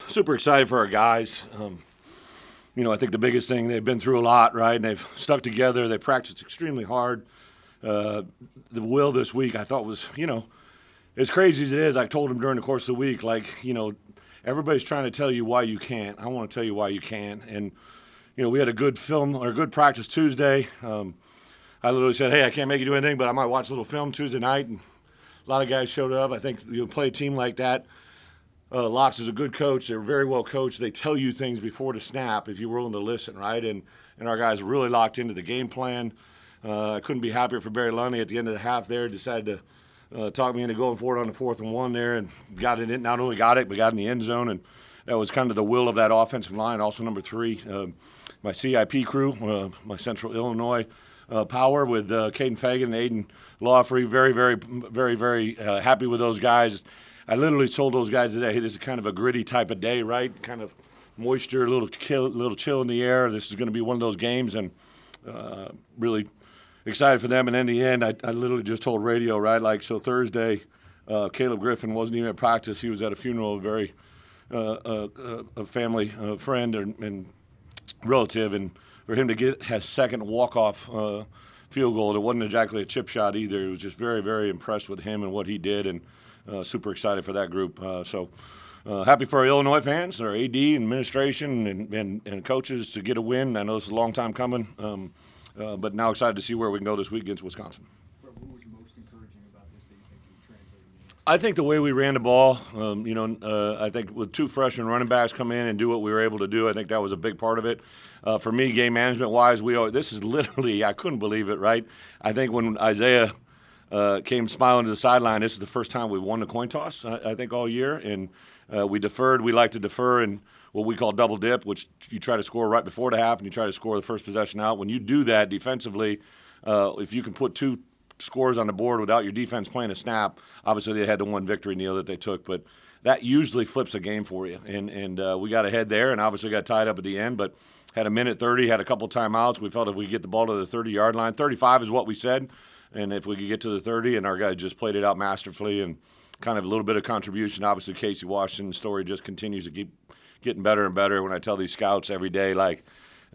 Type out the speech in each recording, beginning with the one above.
super excited for our guys. I think the biggest thing, they've been through a lot, right? And they've stuck together. They practiced extremely hard. The will this week, I thought was, as crazy as it is, I told them during the course of the week, everybody's trying to tell you why you can't. I want to tell you why you can. And, we had a good good practice Tuesday. I literally said, hey, I can't make you do anything, but I might watch a little film Tuesday night. And a lot of guys showed up. I think you play a team like that. Locks is a good coach. They're very well coached. They tell you things before the snap if you're willing to listen, right? And our guys are really locked into the game plan. I couldn't be happier for Barry Lundy at the end of the half there. Decided to talk me into going for it on the 4th and 1 there and got it in. Not only got it, but got in the end zone. And that was kind of the will of that offensive line. Also, number 3, my CIP crew, my Central Illinois power with Caden Fagan and Aiden Lawfrey. Very, very, very, very happy with those guys. I literally told those guys today, hey, this is kind of a gritty type of day, right? Kind of moisture, a little chill in the air. This is going to be one of those games, and really excited for them. And in the end, I literally just told radio, right? So Thursday, Caleb Griffin wasn't even at practice. He was at a funeral of a family friend and relative, and for him to get his second walk-off field goal, it wasn't exactly a chip shot either. It was just very, very impressed with him and what he did, and super excited for that group. Happy for our Illinois fans, our AD and administration and coaches to get a win. I know it's a long time coming, but now excited to see where we can go this week against Wisconsin. What was most encouraging about this that you think can translate? I think the way we ran the ball, I think with 2 freshman running backs come in and do what we were able to do, I think that was a big part of it. For me, game management-wise, this is literally, I couldn't believe it, right? I think when Isaiah came smiling to the sideline, this is the first time we won the coin toss, I think, all year. And we deferred. We like to defer in what we call double dip, which you try to score right before the half and you try to score the first possession out. When you do that defensively, if you can put 2 scores on the board without your defense playing a snap, obviously they had the one victory Neil that they took, but that usually flips a game for you. And we got ahead there and obviously got tied up at the end, but had a minute 30, had a couple timeouts. We felt if we get the ball to the 30-yard line, 35 is what we said. And if we could get to the 30, and our guys just played it out masterfully and kind of a little bit of contribution. Obviously, Casey Washington's story just continues to keep getting better and better. When I tell these scouts every day,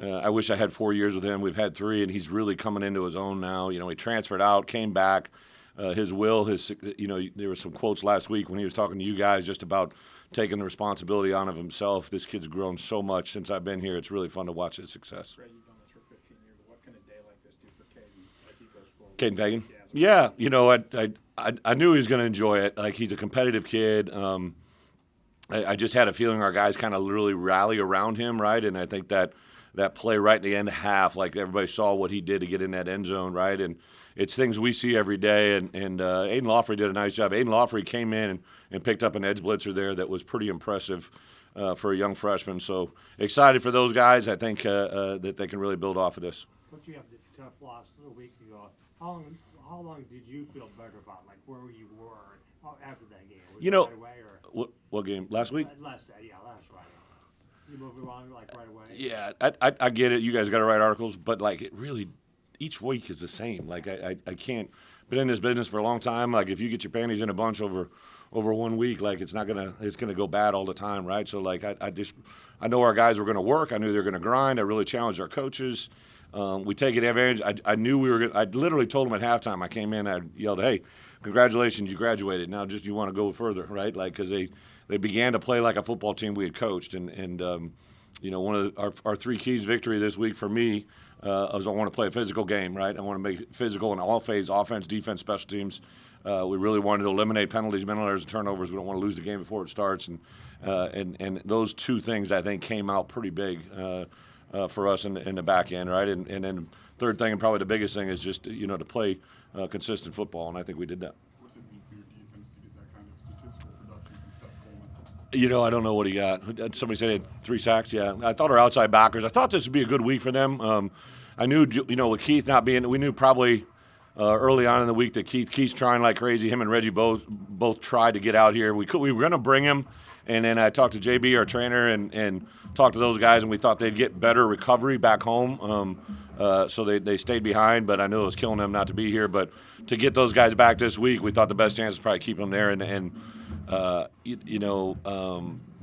I wish I had 4 years with him. We've had 3, and he's really coming into his own now. He transferred out, came back. His will, there were some quotes last week when he was talking to you guys just about taking the responsibility on of himself. This kid's grown so much since I've been here. It's really fun to watch his success. Brett, you've done this for 15 years. What can a day like this do for Caden as he goes forward? Caden Fagan? Yeah, I knew he was going to enjoy it. He's a competitive kid. I just had a feeling our guys kind of really rally around him, right? And I think that play right at the end of half, everybody saw what he did to get in that end zone, right? And it's things we see every day. And Aiden Lawfrey did a nice job. Aiden Lawfrey came in and picked up an edge blitzer there that was pretty impressive for a young freshman. So excited for those guys. I think that they can really build off of this. But you have the tough loss a week ago. How long did you feel better about where you were after that game? Was it right away or? What game? Last week? Last Friday. You moved along right away. Yeah, I get it. You guys got to write articles, but it really, each week is the same. I can't. Been in this business for a long time. If you get your panties in a bunch over 1 week, it's gonna go bad all the time, right? So I know our guys were gonna work. I knew they were gonna grind. I really challenged our coaches. We take advantage. I knew we were gonna. I literally told them at halftime. I came in. I yelled, "Hey, congratulations, you graduated. Now just you want to go further, right?" Because they began to play like a football team we had coached, and one of our 3 keys victory this week for me was I want to play a physical game, right? I want to make it physical in all phases: offense, defense, special teams. We really wanted to eliminate penalties, mental errors, and turnovers. We don't want to lose the game before it starts, and those 2 things I think came out pretty big for us in the back end, right? And then third thing, and probably the biggest thing, is just to play consistent football, and I think we did that. What's it mean for your defense to get that kind of statistical production from Seth Coleman? I don't know what he got. Somebody said he had 3 sacks. Yeah, I thought our outside backers. I thought this would be a good week for them. I knew, with Keith not being, we knew probably early on in the week that Keith's trying like crazy. Him and Reggie both tried to get out here. We were going to bring him, and then I talked to JB, our trainer, and talked to those guys, and we thought they'd get better recovery back home. So they stayed behind, but I knew it was killing them not to be here. But to get those guys back this week, we thought the best chance was probably keep them there.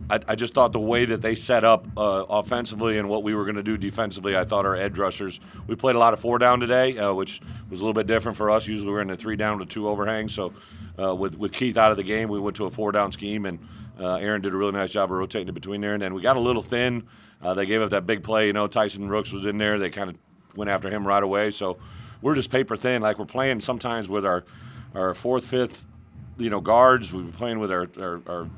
I just thought the way that they set up offensively and what we were going to do defensively, I thought our edge rushers. We played a lot of 4 down today, which was a little bit different for us. Usually we're in a 3 down to 2 overhang. So with Keith out of the game, we went to a 4 down scheme, and Aaron did a really nice job of rotating it between there. And then we got a little thin. They gave up that big play. You know, Tyson Rooks was in there. They kind of went after him right away. So we're just paper thin. Like we're playing sometimes with our 4th, 5th, guards. We've been playing with our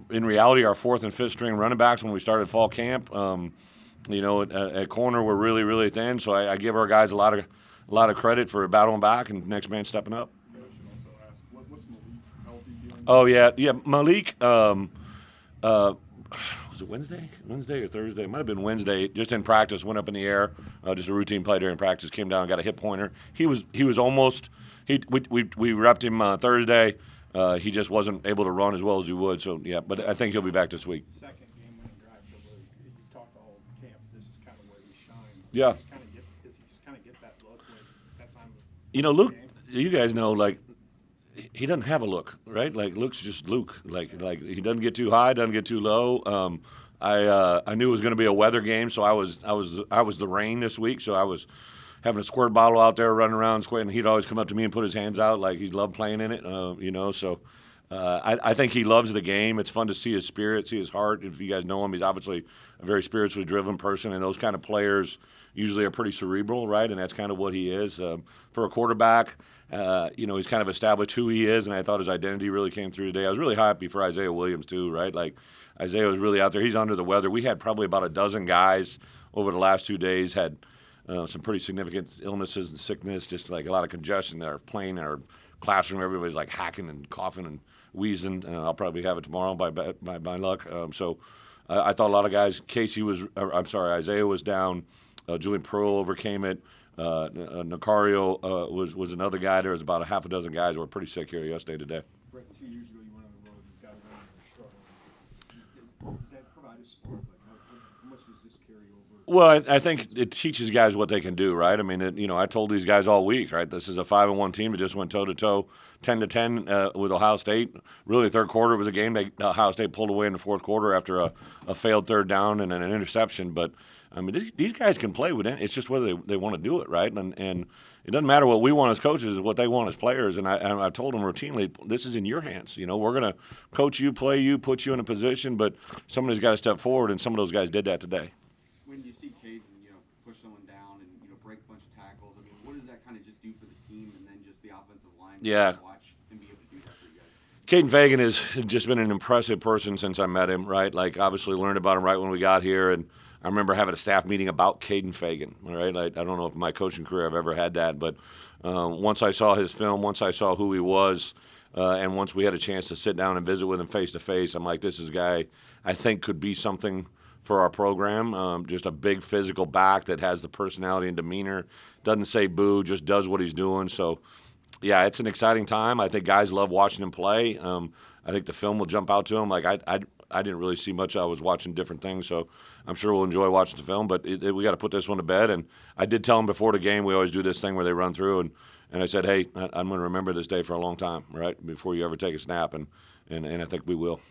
in reality, our 4th and 5th string running backs when we started fall camp. At corner we're really, really thin. So I give our guys a lot of credit for battling back and next man stepping up. I should also ask, what's Malik healthy dealing? Oh yeah, Malik. Was it Wednesday or Thursday? It might have been Wednesday. Just in practice, went up in the air. Just a routine play during practice. Came down, got a hip pointer. He was almost. We repped him Thursday. He just wasn't able to run as well as he would. So yeah, but I think he'll be back this week. Second game-winning drive for Luke. You talked all camp. This is kind of where he shined. Yeah. Does he just kind of get that look when it's that time of Luke, game? you guys know, like, he doesn't have a look, right? Like, Luke's just Luke. Like he doesn't get too high, doesn't get too low. I knew it was going to be a weather game, so I was the rain this week, so I was having a squirt bottle out there running around squirting. He'd always come up to me and put his hands out like he loved playing in it, So I think he loves the game. It's fun to see his spirit, see his heart. If you guys know him, he's obviously a very spiritually driven person, and those kind of players usually are pretty cerebral, right? And that's kind of what he is. For a quarterback, he's kind of established who he is, and I thought his identity really came through today. I was really happy for Isaiah Williams too, right? Like Isaiah was really out there. He's under the weather. We had probably about a dozen guys over the last 2 days had some pretty significant illnesses and sickness, just like a lot of congestion. They're playing in our classroom. Everybody's like hacking and coughing and wheezing. I'll probably have it tomorrow by luck. I thought a lot of guys. Isaiah was down. Julian Pearl overcame it. Nicario was another guy. There was about a half a dozen guys who were pretty sick here yesterday today. Brett, 2 years ago, you went on the road and got a win and you're struggling. Does that provide a spark? Like, how much does this carry over? Well, I think it teaches guys what they can do, right? I mean, I told these guys all week, right? This is a 5-1 team that just went toe-to-toe, 10-10 with Ohio State. Really, third quarter was a game that Ohio State pulled away in the fourth quarter after a failed third down and an interception. But, I mean, these guys can play with it. It's just whether they want to do it, right? And it doesn't matter what we want as coaches, it's what they want as players. And I told them routinely, this is in your hands. We're going to coach you, play you, put you in a position, but somebody's got to step forward, and some of those guys did that today. When you see Caden, push someone down and break a bunch of tackles, I mean, what does that kind of just do for the team and then just the offensive line? Yeah. Watch and be able to do that for you guys. Caden Fagan has just been an impressive person since I met him, right? Like, obviously learned about him right when we got here, and I remember having a staff meeting about Caden Fagan, all right? I don't know if in my coaching career I've ever had that, but once I saw his film, once I saw who he was, and once we had a chance to sit down and visit with him face-to-face, I'm like, this is a guy I think could be something for our program. Just a big physical back that has the personality and demeanor, doesn't say boo, just does what he's doing. So, yeah, it's an exciting time. I think guys love watching him play. I think the film will jump out to him. Like, I didn't really see much. I was watching different things, so I'm sure we'll enjoy watching the film. But we got to put this one to bed. And I did tell him before the game, we always do this thing where they run through, and I said, hey, I'm going to remember this day for a long time, right, before you ever take a snap, and I think we will.